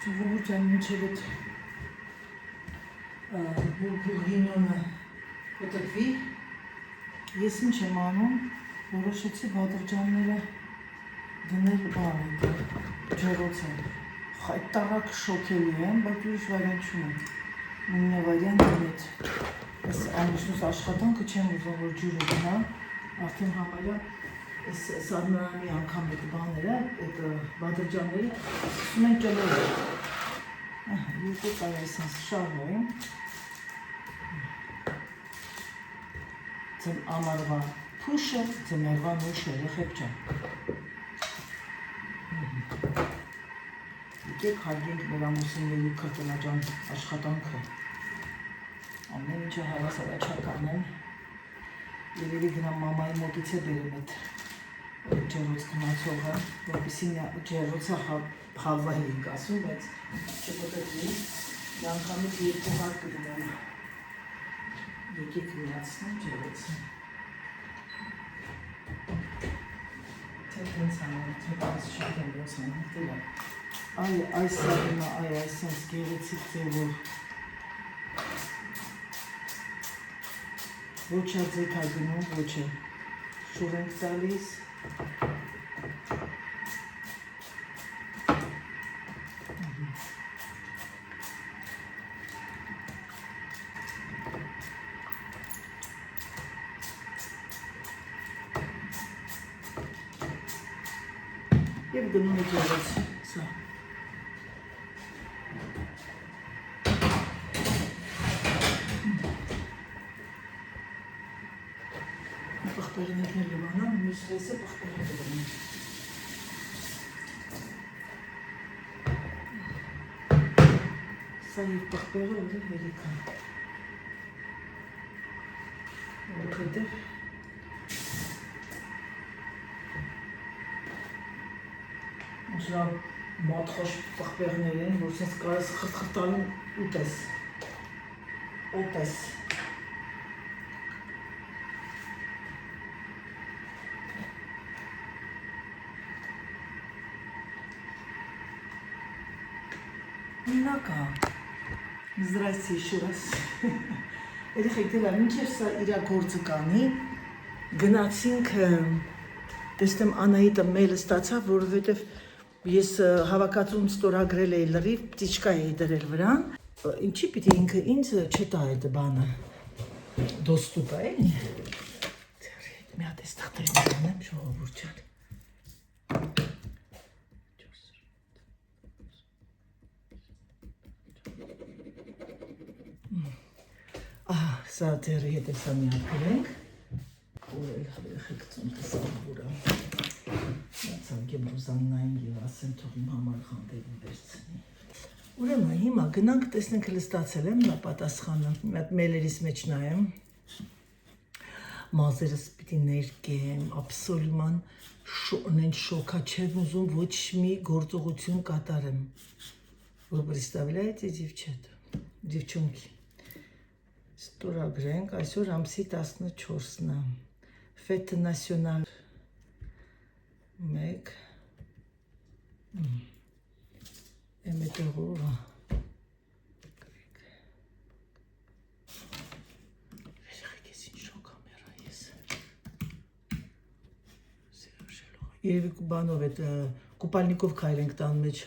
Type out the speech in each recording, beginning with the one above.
Ժողովուրդյան մինչև այդ բուրգինյոնը կտրվի, ես ինչ եմ անում, որոշեցի Բադրջանները դնել բանը, ջերոցեն։ Այդ տարակ շոքելի եմ, բայց ուրիշ վարիանտ չունեմ։ Ունի վարիանտ հետ։ Այս ամուսնուս աշխատանքը չեմ ուզում, որ ջուրը գնա, արդեն համարյա այս սարմարանի անգամ այդ բաները, այդ Բադրջանները սկսում են ճլորել։ Երկու տարի այսպես շարժում։ Ձեմ ամառվա փուշը, ձմեռվա նուշը, երեխեք ջան։ Եկեք հարգենք մեր ամուսինների քրտնաջան աշխատանքը։ Ամեն ինչը հավասարաչական են։ Երևի գնամ մամայի մոտից է բերեմ այդ ջերոց գնացողը, որպեսզի ջերոցը հավվահի ենք ասում, բայց չպետք մի անգամից երկու հատ կդնեմ։ Եկեք միացնեմ ջերոցը։ Թե տենց անում, թե տենց շատ եմ ոնց անում, դելա։ Այ այս սարինը, այ այսենց գեղեցիկ ձևով ոչ արձեք է գնում, ոչ է շուր ենք տալիս և գնում է ջերոց, սա պղպեղիներն էլ լվանան, մյուս ռեսը պղպեղին դրում։ Սա և պղպեղը ուր է հերիք է։ Որովհետև ուզրա մատխոշ պղպեղներ են, որ սենց կարես խրտխրտալին ուտես։ Օտես։ Նակա, զրայցի շուրս, երեխեք դելա, մինչև սա իրա գործը կանի, գնացինք, տեսնեմ Անահիտը մեյլը ստացավ, որովհետև ես հավաքածուն ստորագրել էի լրիվ, ծիչկա էի դրել վրան, ինչի պիտի ինքը ինձ չտա այդ բանը, դոստուպը էլի, մի հատ ես թղթերն անեմ ժողովուրդ ջան։ Սա դերը հետ է սա մի ակրենք, որ էլ երեխեք ծունքը սաղվուրա, ծանք եմ ռուզաննային և ասեմ թող իմ համար խանդերին վերցնի։ Ուրեմն հիմա գնանք տեսնենք լստացել եմ նա պատասխանը, մատ մելերիս մեջ նայեմ, մազերս պիտի ներկեմ, աբսոլյուման նեն շոքա չեմ ուզում ոչ մի գործողություն катарեմ, որ представляете, девчонки, ստորագրենք, այսօր ամսի 14-ն է, Fête nationale 1, էմետեղով, երեխեք ես ինչ շոկ ամերա ես, երևի բանով էտ կուպալնիկով կայրենք տան մեջ,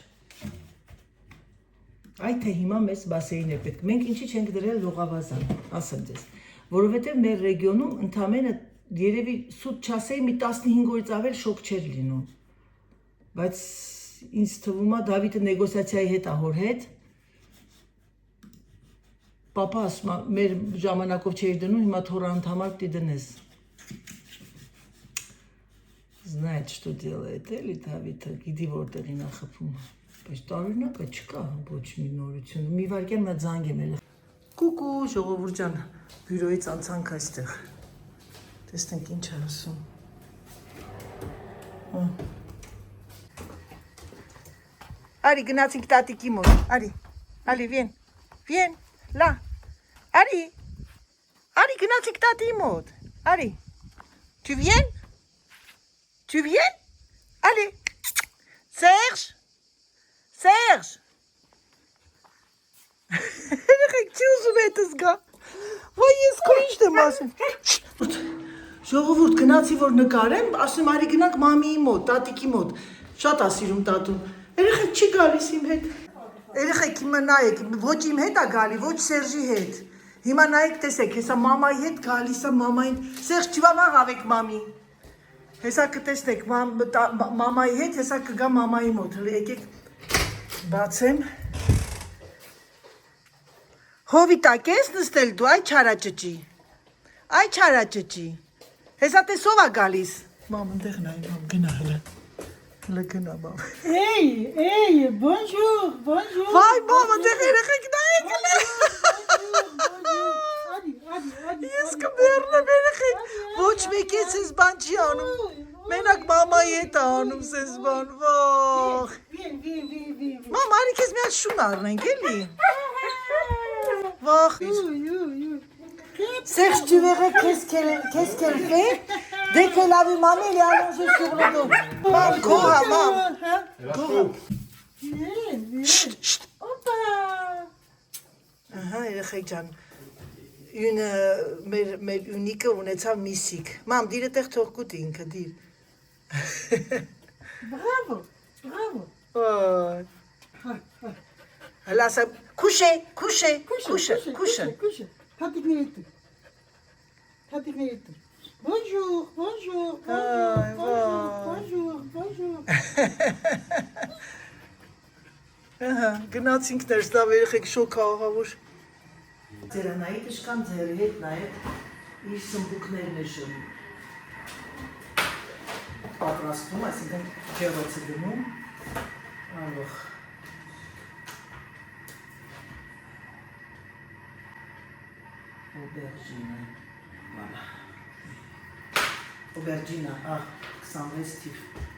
Այ թե հիմա մեզ բասեին է պետք, մենք ինչի չենք դրել լողավազան, ասեմ ձեզ, որովհետև մեր ռեգիոնում ընդամենը երևի սուտ չասեի մի 15 օրից ավել շոկ չէր լինում, բայց ինձ թվում է Դավիթը նեգոսացիայի հետ ահոր հետ, պապա ասում է, մեր ժամանակով չէիր դնում, հիմա թորանդ համար պիտի դնես, Знает, что делает, էլի Դավիթը, գիտի որտեղին է խփում Բայց տարօրինակը չկա ոչ մի նորություն, մի վարկյան մա ձանգ եմ ելը Կուկու, ժողովուրդ ջան, բյուրոյից անցանք այստեղ Տեսնենք ինչ է ասում Արի, գնացինք տատիկի մոտ, Արի, վեն, լա, Արի, գնացինք տատի մոտ, Արի, tu viens, allez, Serge, Չի ուզում հետս գա։ Ոյ ես քո ինչ եմ ասում։ Ժողովուրդ գնացի որ նկարեմ, ասում արի գնանք մամիի մոտ, տատիկի մոտ։ Շատ ա սիրում տատուն։ Երեխեք չի գալիս իմ հետ։ Երեխեք հիմա նայեք, ոչ իմ հետ ա գալի, ոչ Սերժի հետ։ Հիմա նայեք տեսեք, հեսա մամայի հետ գալիս ա մամային։ Սերժ չվավաղ ավեք մամի։ Հեսա կտեսնեք մամայի հետ, հեսա կգա մամայի մոտ։ Եկեք բացեմ։ Հովի տակ ես նստել դու, այ չարաճճի։ Այ չարաճճի։ Հեսա տեսով ա գալիս։ Մամ ընդեղ նայ, մամ գնա հլը։ Հլը գնա մամ։ Hey, bonjour, bonjour. Վայ մամ ընդեղ երեխեք նայեք հլը։ Hadi. Ես կմեռնեմ երեխեք։ Ոչ մեկ ես ես բան չի անում։ Մենակ մամայի հետ ա անում սես բան, վախ։ Bien. Մամ, արի քեզ մի հատ շուն առնենք, էլի։ Վախ։ Serge, tu verrais qu'est-ce qu'elle fait dès qu'elle a vu mamie, elle est allongée sur le dos. Mam, Cora, mam. Bien. Chut. Hoppa. Երեխեք ջան, մեր ունիկը ունեցավ միսիկ։ Մամ, դիրը տեղ թող կուտ ինքը, դիր։ Bravo. Ոյ։ Հլա սա, couché. Hadi girelim. Bonjour. Գնացինք ներստավ երեխեք շոկ աղավոր։ Ձերանայի տշկան ձերի հետ նաև իր սմբուկներն է շնում։ Պատրաստում, այսինքն ջերոցը գնում, ալող։ Օբերջինը, 26 թիվ։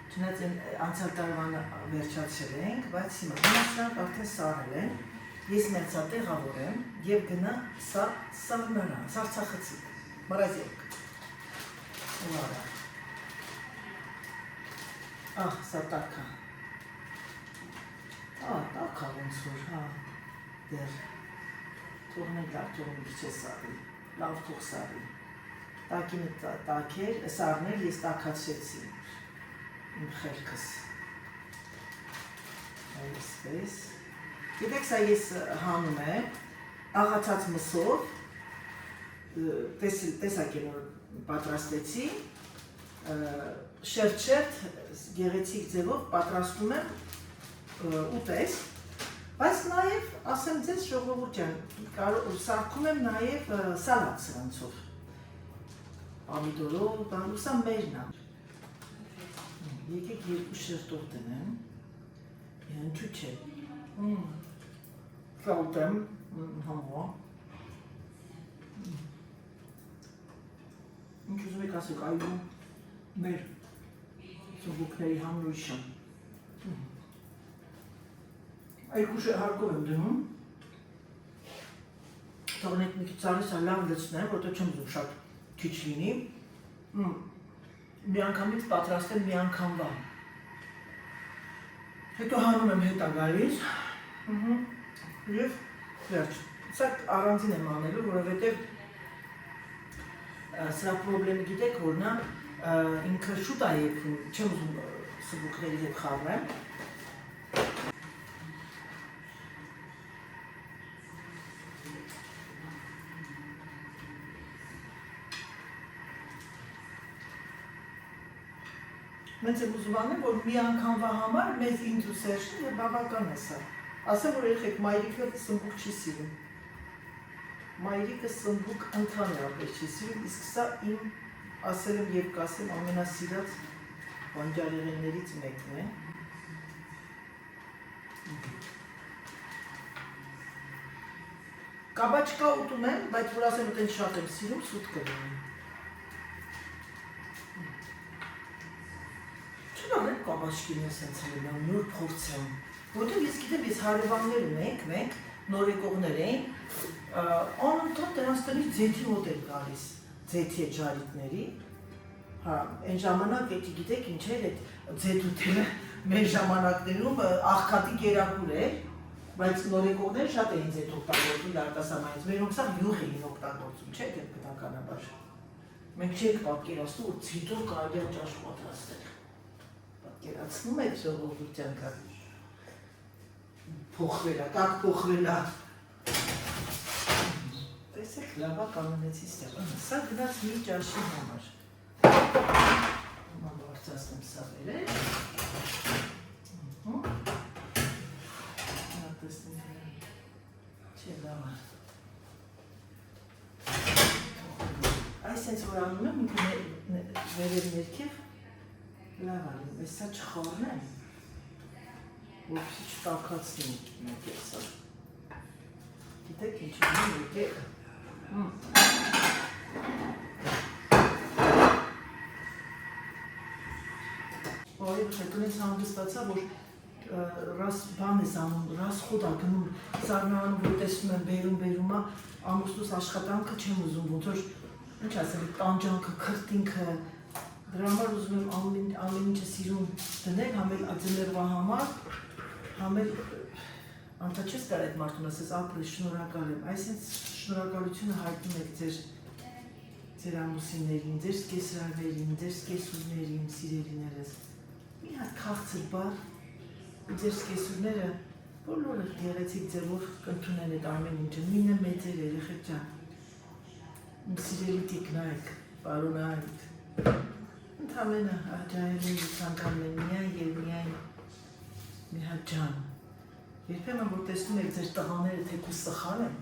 Չնայած անցյալ տարվանը վերջացել ենք, բայց հիմա նրանք արդեն սարել են, ես մերձատեղավոր եմ և գնա սարնարան, սարցախցիկ, մրազիոկ։ Ուլարա։ Սա տակա։ Տակա ոնց որ, դեր։ Թողնենք լավ թողնի քիչ է սարի, լավ թող սարի։ Տակինը տակեր, սարներ ես տակացրեցի իմ խելքս։ Այսպես։ Գիտեք սա ես հանում եմ, աղացած մսով, տեսակ եմ որ պատրաստեցի, շերտ գեղեցիկ ձևով պատրաստում եմ ուտես, բայց նաև ասեմ ձեզ ժողովուրդ ջան, սարքում եմ նաև սալատ սրանցով, պամիդորով, սա մերն է։ Եկեք երկու շերտով դնեմ, հնչու չէ, սա ուտեմ, համո, ինչ ուզում եք ասեք, այու մեր սմբուկների համրույշը։ Երկու հարկով եմ դնում, թողնեք մի քիչ ծարի սա լավ լցնեմ, որտեղ չեմ ուզում շատ քիչ լինի, մի անգամից պատրաստեմ մի անգամվա, հետո հանում եմ հետա գալիս, և վերջ, սա առանձին եմ անելու, որովհետև սրա պրոբլեմը գիտեք, որ նա ինքը շուտ է եփում, չեմ ուզում սմբուկների հետ խառնեմ, Մենք եմ ուզում անեմ, որ մի անգամվա համար մեզ ինձ ու Սերժին և բավական է սա։ Ասեմ, որ երեխեք մայրիկը սմբուկ չի սիրում։ Մայրիկը սմբուկ ընդհանրապես չի սիրում, իսկ սա իմ ասել եմ և կասեմ ամենասիրած բանջարեղեններից մեկն է։ Կաբաչկա ուտում եմ, բայց որ ասեմ ուտեն շատ եմ սիրում, սուտ կլինի։ Չնանեմ կաբաչկին ես հենց հելնամ, նոր փորձեմ, որտեղ ես գիտեմ, ես հարևաններ ունենք, մենք նորեկողներ էին, անընդհատ նրանց տնից ձեթի մոտ էր գալիս, ձեթի այդ ժարիտների, այն ժամանակ գիտեք ինչ էր այդ ձեթ ուտելը մեր ժամանակներում աղքատի կերակուր էր, Բայց նորեկողները շատ էին ձետ օգտագործում արտասահմանից, մերոնք սա յուղ էին օգտագործում, չէ՞ թե բնականաբար։ Մենք չենք պատկերացնում, որ ցիտով կարելի է ճաշ պատրաստել։ Պատկերացնում եք ժողովրդյան կա։ Փոխվել է, կակ փոխվել է։ Տեսեք, լավա կանոնեցի ստեղան, սա գնաց մի ճաշի համար։ Ման բարձասնեմ սա վերել։ Չէ, լավ է։ Այս հենց որ անում եմ, ինքը վերև ներքև լավ անում, ես սա չխորնեմ, որպեսի չտաքացնի մեկ է սա։ Գիտեք ինչ ունի մեկ է։ Բարև հետունից հանգստացա, որ ռաս բան ես անում, ռաս խոտ է գնում, սարնանում, որ տեսնում եմ բերում է, ամուսնուս աշխատանքը չեմ ուզում, ոնց որ ինչ ասեմ, տանջանքը, քրտինքը, դրա համար ուզում եմ ամեն ինչը սիրուն դնել, համ էլ ձմեռվա համար, համ էլ անտա չես տար այդ մարդուն ասես ապրես, շնորհակալ եմ, այսինքն շնորհակալությունը հայտնում եք ձեր ամուսիններին, ձեր սկեսրարներին, ձեր սկեսուրներին, սիրելիներս, մի հատ քաղցր բար, ձեր սկեսուրները բոլորը գեղեցիկ ձևով կընդունեն այդ ամեն ինչը, մինը մեծեր երեխեք ջան, իմ սիրելի տիկնայք, պարոնայք, ընդամենը աջայելին ցանկանում են միայն և միայն մի հատ ջան, երբեմն որ տեսնում եք ձեր տղաները թեկուզ սխալ են,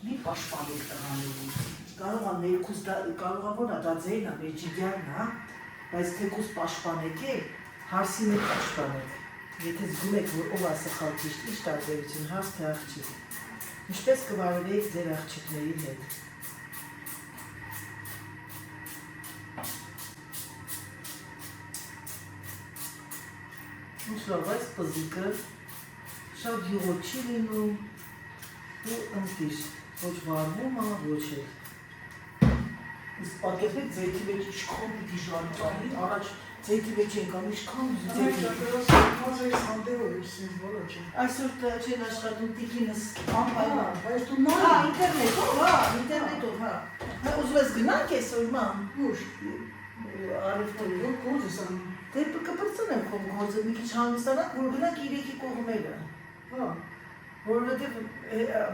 մի պաշտպանեք տղաներին, կարող է ներքուզ, կարող է որ դա ձերն է, մեր ջիգյարն է, բայց թեկուզ պաշտպանեք է, հարսի մեկ պաշտպանեք, եթե զգում եք, որ ով է սխալ ճիշտ, ինչ տարբերություն, հարս թե աղջիկ, ինչպես կվարվեիք ձեր աղջիկների հետ։ Ինչ լավ այս պզիկը շատ յուղոտ չի լինում ու ընտիր, ոչ վարվում է, ոչ է։ Իսկ պատկերվեք ձեյթի մեջ իշխան պիտի ժարմանի, առաջ ձեյթի մեջ ենք անում իշխան այսօր չեն աշխատում տիկինս ինտերնետով, ուզում ես գնանք այսօր ման, ուր, արևտորի, գործ ես անում, դե կպրծնեմ խոմ գործը մի քիչ հանգստանանք, որ գնանք իրեքի կողմերը, որովհետև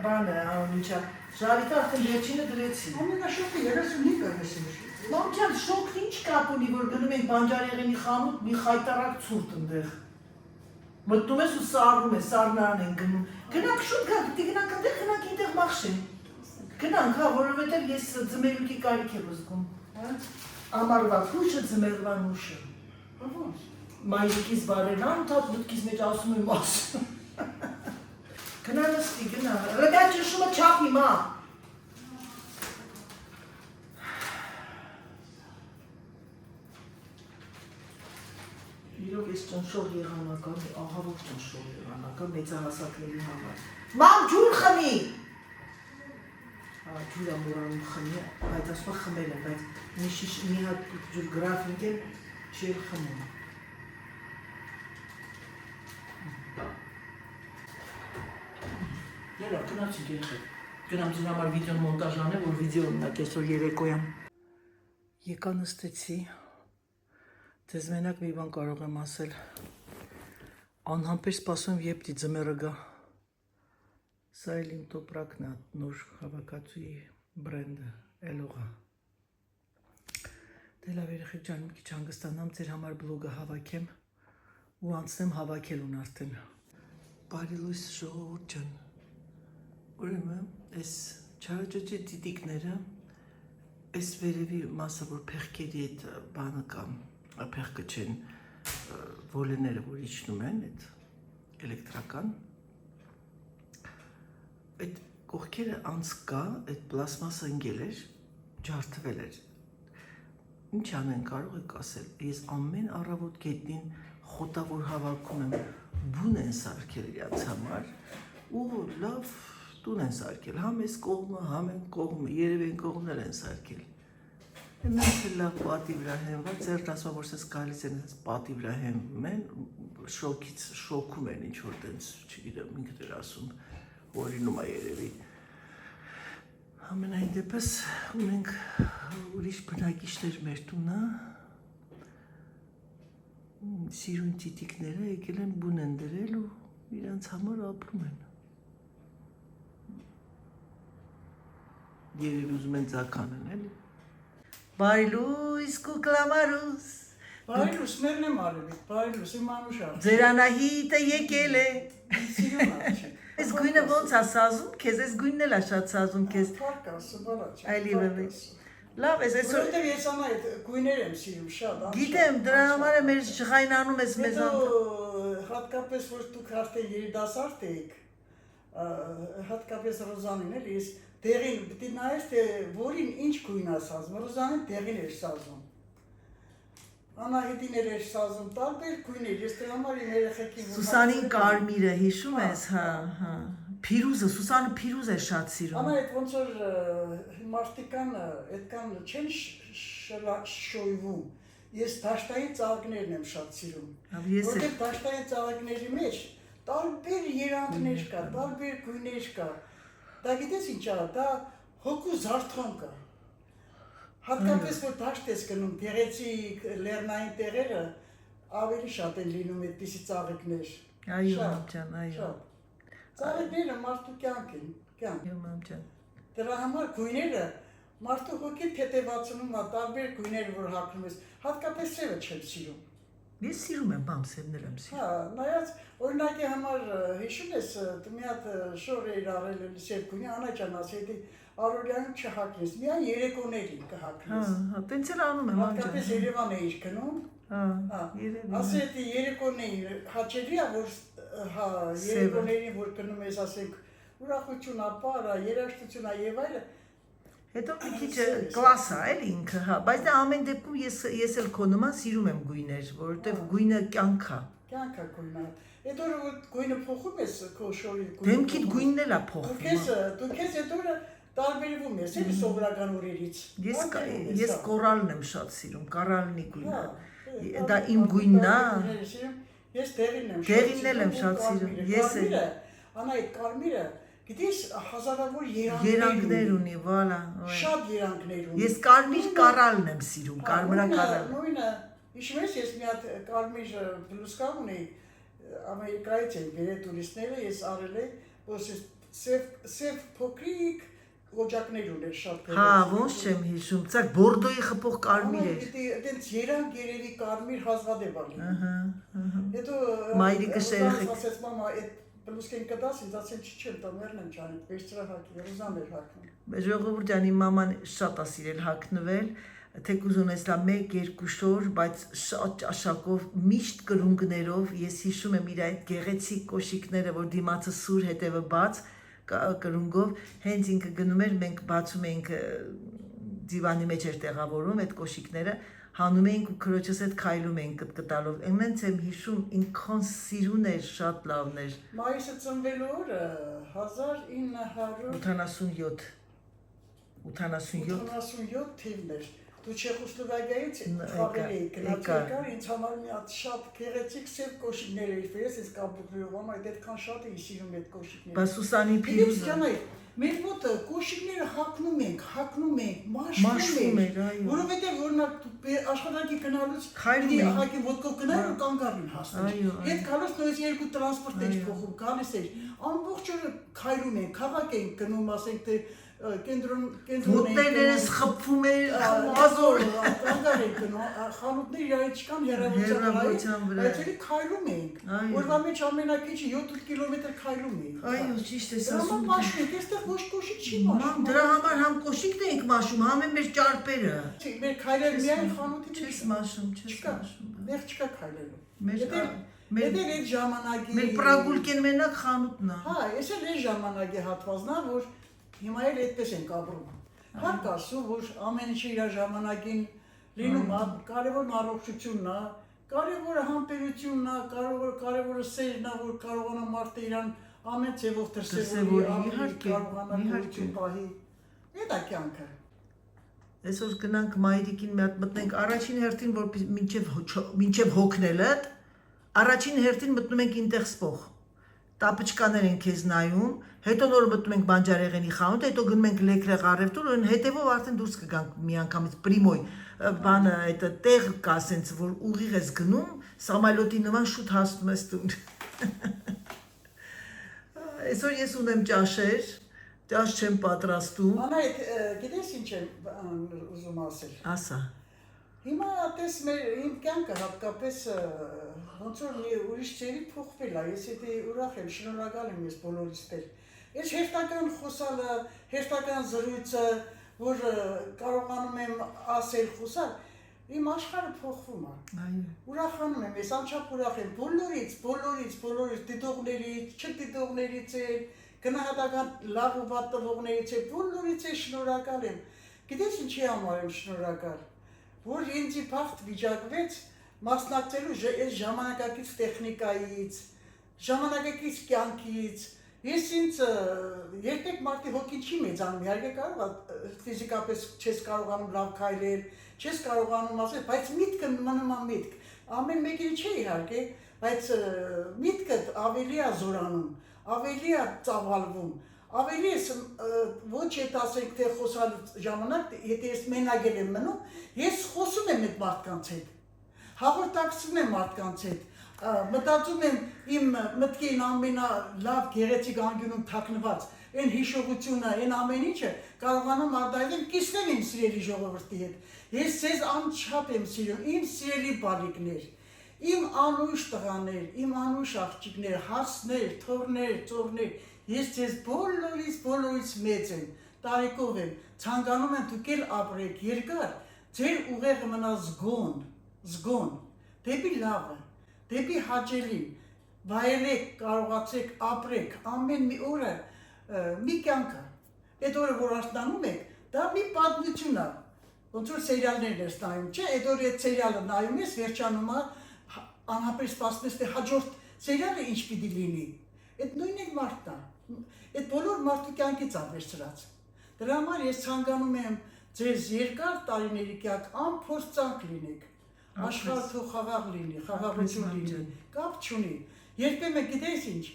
բանը անունիչա, ժարիկը արդեն վերջինը դրեցի։ Ամենաշոկը 35 կարեսին շոկ։ Մամջան, շոկն ինչ կապ ունի, որ գնում ենք բանջարեղենի խանութ, մի խայտարակ ցուրտ ընդեղ։ Մտնում ես ու սառնում ես, սառնարան են գնում։ Գնանք շուտ գա, պիտի գնանք ընդեղ, գնանք ինտեղ մախշեն։ Գնանք, հա, որովհետև ես ձմերուկի կարիք եմ զգում։ Ամառվա քուշը, ձմեռվա նուշը։ Մայրիկիս բարեն անդադ, մտքիս մեջ ասում եմ ասում։ Գնա նստի, գնա, ռեգա ճշումը չապի մա։ Իրոք ես ճնշող եղանական, ահավոր ճնշող եղանական մեծահասակների համար։ Մամ ջուր խմի։ Ջուր ամորանում խմի, բայց ասպա խմել եմ, բայց մի հատ ջուր գրաֆինք եմ չեր խմում։ Երա, գնացինք երեխեք, գնամ ձեր համար վիդեոն մոնտաժ անեմ, որ վիդեո ունակ այսօր երեկոյան։ Եկա նստեցի, ձեզ մենակ մի բան կարող եմ ասել, անհամբեր սպասում եմ, երբ դի ձմեռը գա։ Սա էլ իմ տոպրակն է, նոր հավաքածուի բրենդը, էլողա։ Դե լավ երեխեք ջան, մի քիչ հանգստանամ, ձեր համար բլոգը հավաքեմ ու անցնեմ հավաքելուն արդեն։ Բարի լույս ժողովուրդ ջան։ Ուրեմն, այս չարաճճի տիտիկները, այս վերևի մասը, որ փեղկերի այդ բանը կամ փեղկը չեն, վոլեները, որ իջնում են, այդ էլեկտրական, այդ կողքերը անց կա, այդ պլասմասը ընկել էր, ջարդվել էր։ Ինչ անեն կարող եք ասել, ես ամեն առավոտ գետնին խոտավոր հավաքում եմ, բուն են սարքել իրաց համար ու լավ տուն են սարքել, համ այս կողմը, համ են կողմը, երև են կողմներ են սարքել։ Նույնիսկ լավ պատի վրա հենված, ձեր ասում որ ես գալիս են այս պատի վրա հենվում են, շոկից շոկում են ինչ որ տենց, չգիտեմ, ինքն էր ասում, օրինում է երևի։ Ամենայն դեպս ունենք ուրիշ բնակիչներ մեր տունը, սիրուն տիտիկները եկել են բուն են դրել ու իրանց համար ապրում են։ Երևի ուզում են ձականեն, էլի։ Բարիլույս կուկլամարուս։ Բարիլույս մերն եմ արևիկ, բարիլույս իմ անուշա։ Ձեր Անահիտը եկել է։ Սիրուն աչի։ Այս գույնը ոնց է սազում քեզ, այս գույնն էլ է շատ սազում քեզ։ Փարկաս, բալաչ։ Այլի վեվի։ Լավ, այսօր Որտեղ ես անա այդ գույներ եմ սիրում շատ։ գիտեմ, դրա համար է մեր ջղայնանում ես մեզ հատկապես որ դուք արդեն երիտասարդ եք, հատկապես Ռոզանին էլ ես դեղին, պիտի նայես թե որին ինչ գույն է սազում, Ռոզանին դեղին էր սազում։ Անահիտին էր սազում, տարբեր գույներ, ես դրա համար իմ երեխեքին Սուսանին կարմիրը հիշում ես, հա, հա։ Փիրուզը, Սուսանը փիրուզ է շատ սիրում։ Անա այդ ոնց որ մարտիկան այդքան չեն շոյվում։ Ես դաշտային ծաղիկներն եմ շատ սիրում։ Որտեղ դաշտային ծաղիկների մեջ տարբեր երանգներ կա, տարբեր գույներ կա։ Դա գիտես ինչ է, դա հոգու զարթոն կա։ Հատկապես որ դաշտ ես գնում, գեղեցիկ լեռնային տեղերը ավելի շատ են լինում այդպիսի ծաղիկներ։ Այո, մամ ջան, այո։ Ծաղիկները մարդու կյանք են, կյանք։ Այո, մամ ջան։ Դրա համար գույները մարդու հոգի թեթևացնում է, տարբեր գույներ որ հագնում ես, հատկապես սևը չեմ սիրում։ Ես սիրում եմ բամ սևներ եմ սիրում։ Հա, նայած օրինակի համար հիշում ես, դու մի հատ շոր էիր արել սև գույնի, Անա ջան ասի, դի Արորյանում չհագնես, միայն երեկոներին կհագնես։ Հա, տենց էլ անում եմ, մամ ջան։ Հատկապես Երևան էիր գնում։ Հա, երևի։ Ասի դի երեկոներին հաճելի է որ հա, երեկոներին որ գնում ես, ասենք, ուրախություն, ապարա, երաժշտություն եւ այլն։ Հետո մի քիչ կլաս է էլի ինքը, հա, բայց դա ամեն դեպքում ես էլ քո նման սիրում եմ գույներ, որովհետև գույնը կյանք է։ Կյանք է գույնը։ Այդ օրը որ գույնը փոխում ես, քո շորի գույնը։ Դեմքիդ գույնն էլ է փոխվում։ Դու քեզ այդ օրը տարբերվում ես, էլի սովորական օրերից։ Ես կորալն եմ շատ սիրում, կորալնի գույնը։ Դա իմ գույնն է։ Ես դեղինն եմ։ Դեղինն էլ եմ շատ սիրում։ Ես էլ։ Անա այդ կարմիրը գիտես հազարավոր երանգներ ունի, վալա։ Շատ երանգներ ունի։ Ես կարմիր կորալն եմ սիրում, կարմրակարալ։ Նույնը, հիշում ես, ես մի հատ կարմիր բլուսկա ունեի, Ամերիկայից են բերել տուրիստները, ես արել եմ, որ սև փոքրիկ օջակներ ուներ շատ գեղեցիկ։ Հա, ոնց չեմ հիշում, ցակ բորդոյի խփող կարմիր էր։ Այդենց երանգ երևի կարմիր հազվադեպ ալի։ Ահա, ահա։ Հետո Մայրիկս երեխեք։ ասեց մամա, այդ բլուսկեն կդաս, ինձ ասել չեմ տա, մերն եմ ջանի, վերցրա հագի, Ռոզան էր հագնում։ Ժողովուրդ ջան, իմ մաման շատ է սիրել հագնվել, թեկուզ ունես լա 1-2 շոր, բայց շատ ճաշակով, միշտ կրունկներով, ես հիշում եմ իր այդ գեղեցիկ կոշիկները, որ դիմացը սուր, հետևը բաց, կրունկով, հենց ինքը գնում էր, մենք բացում էինք դիվանի մեջ էր տեղավորում այդ կոշիկները, հանում էինք ու քրոջս հետ քայլում էինք կտկտալով։ Այնց եմ հիշում, ինքն սիրուն էր, շատ լավն էր։ Մայիսը ծնվելու օրը 1987 թիվն էր։ Դու Չեխոսլովակիայից խաղեր էի գնացել, ինձ համար մի հատ շատ գեղեցիկ սև կոշիկներ էի ֆերես, ես կապուտվելով, ամա այդքան շատ էի սիրում այդ կոշիկները։ Բայց Սուսանի փիրուզը Մեր մոտ կոշիկները հագնում ենք, մաշվում ենք, որովհետև որնակ աշխատանքի գնալուց պիտի ահագի ոտքով գնալ ու կանգառին հասնել։ Հետ գալուց նույնիսկ երկու տրանսպորտ էի փոխում, գալիս էր, ամբողջ օրը քայլում ենք, քաղաք ենք գնում, ասենք թե Մոտներս խփվում էր ազոր կանգառ ենք գնում, խանութները իրարից չկան հեռավորության վրա, բայց էլի քայլում ենք։ Օրվա մեջ ամենակիչը 7-8 կիլոմետր քայլում ենք։ Այո, ճիշտ ես ասում։ Դրա մաշում ենք, այստեղ ոչ կոշիկ չի մաշում։ Դրա համար համ կոշիկն ենք մաշում, համ մեր ճարպերը։ Մեր քայլերը միայն խանութի մեջ չես մաշում, չես մաշում։ Դեռ չկա քայլելու։ Մեր այդ ժամանակի մեր պրագուլկեն մենակ խանութն է։ Հա, ես էլ այս ժամանակի հատվածն է, որ հիմա էլ այդպես ենք ապրում։ Հարկ ասու, որ ամեն ինչը իր ժամանակին լինում է, կարևորն առողջությունն է, կարևորը համբերությունն է, կարևորը սերն է, որ կարողանա մարդը իրան ամեն ձևով դրսևորի, կարողանա գոյություն պահի։ Դա կյանքը։ Այսօր գնանք մայրիկին մի հատ մտնենք առաջին հերթին, որ մինչև հոգնելդ, առաջին հերթին մտնում ենք ինտեղ սպող։ Տապճկաներ են քեզ նայում, հետո նոր մտնում ենք բանջարեղենի խանութ, հետո գնում ենք լեկրեղ առևտուր, ու հետևով արդեն դուրս կգանք միանգամից պրիմոյ բանը այդ տեղ կա սենց որ ուղիղ ես գնում, Սամալյոտի նման շուտ հասնում ես տուն։ Այսօր ես ունեմ ճաշեր, ճաշ չեմ պատրաստում։ Անա գիտես ինչ եմ ուզում ասել։ Ասա։ Հիմա տես իմ կյանքը հատկապես ոնց որ մի ուրիշ ձևի փոխվել է, ես եթե ուրախ եմ, շնորհակալ եմ ես բոլորից դեր։ Ես հերթական խոսալը, հերթական զրույցը, որ կարողանում եմ ասել, խոսալ, իմ աշխարհը փոխվում է։ Այո։ Ուրախանում եմ, ես անչափ ուրախ եմ բոլորից, դիտողներից, չդիտողներից էլ, գնահատական լավ ու վատ տվողներից էլ, բոլորից էլ շնորհակալ եմ։ Գիտես ինչի համար եմ շնորհակալ, որ ինձ իբաղ վիճակվեց մասնակցելու այս ժամանակակից տեխնիկայից, ժամանակակից կյանքից, ես ինձ երբեք մարդի հոգին չի մեծանում, իհարկե կարող է ֆիզիկապես չես կարողանում լավ քայլել, չես կարողանում ասել, բայց միտքը մնում է միտք, ամեն մեկին չէ իհարկե, բայց միտքդ ավելի է զորանում, ավելի է ծավալվում, ավելի ես ոչ եթե ասենք թե խոսալ ժամանակ, եթե ես մենակ եմ մնում, ես խոսում եմ այդ մարդկանց հետ, հաղորդակցում եմ մարդկանց հետ, մտածում եմ իմ մտքին ամենալավ գեղեցիկ անկյունում թաքնված, այն հիշողությունը, այն ամեն ինչը կարողանամ արտահայտել, կիսվեմ իմ սիրելի ժողովրդի հետ։ Ես ձեզ անչափ եմ սիրում, իմ սիրելի բալիկներ, իմ անուշ տղաներ, իմ անուշ աղջիկներ, հասներ, թոռներ, ծոռներ, ես ձեզ բոլորից մեծ եմ, տարեկով եմ, ցանկանում եմ դուք էլ ապրեք երկար, ձեր ուղեղը մնա զգոն, դեպի լավը, դեպի հաճելին, վայելեք, կարողացեք, ապրեք, ամեն մի օրը մի կյանք է, այդ օրը որ արթնանում եք, դա մի պատմություն է, ոնց որ սերիալներն ես նայում, չէ, այդ օրը այդ սերիալը նայում ես, վերջանում է, անհապեր սպասում ես, թե հաջորդ սերիալը ինչ պիտի լինի, այդ նույն էլ մարդն է, այդ բոլոր մարդու կյանքից է վերցրած, դրա համար ես ցանկանում եմ ձեզ երկար տարիների կյանք անփորձանք լինեք, աշխարհը թող խաղաղ լինի, խաղաղություն լինի, կապ չունի, երբեմն գիտես ինչ,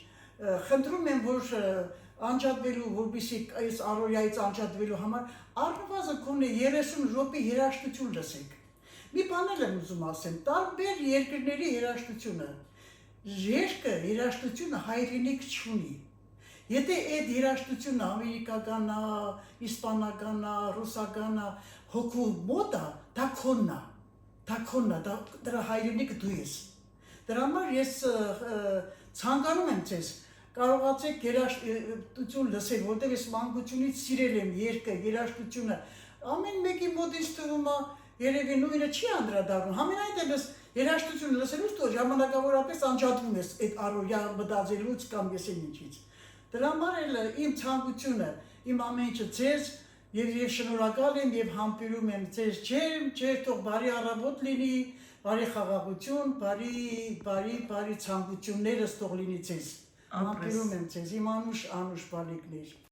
խնդրում եմ, որ անջատվելու, որպեսզի այս առօրյայից անջատվելու համար առնվազն քոնե 30 րոպե երաժշտություն լսեք։ Մի բան եմ ուզում ասեմ, տարբեր երկրների երաժշտությունը, երկը երաժշտությունը հայրենիք չունի։ Եթե այդ երաժշտությունը ամերիկական է, իսպանական է, ռուսական է, հոգու մոտ է, դա քոնն է, դրա հայրենիքը դու ես։ Դրա համար ես ցանկանում եմ ձեզ կարողացեք երաժշտություն լսել, որտեղ ես մանկությունից սիրել եմ երկը, երաժշտությունը, ամեն մեկի մոտ ինձ թվում է երևի նույնը չի անդրադառնում, համենայն դեպս երաժշտություն լսելուց դու ժամանակավորապես անջատվում ես այդ առօրյա մտածելուց կամ եսեն ինչից։ Դրա համար էլ իմ ցանկությունը, իմ ամեն ինչը ձեզ եւ շնորհակալ եմ եւ համբերում եմ ձեզ ջեր թող բարի առավոտ լինի, բարի խաղաղություն, բարի ցանկություններս թող լինի ձեզ։ Համբերում եմ ձեզ, իմ անուշ բալիկներ։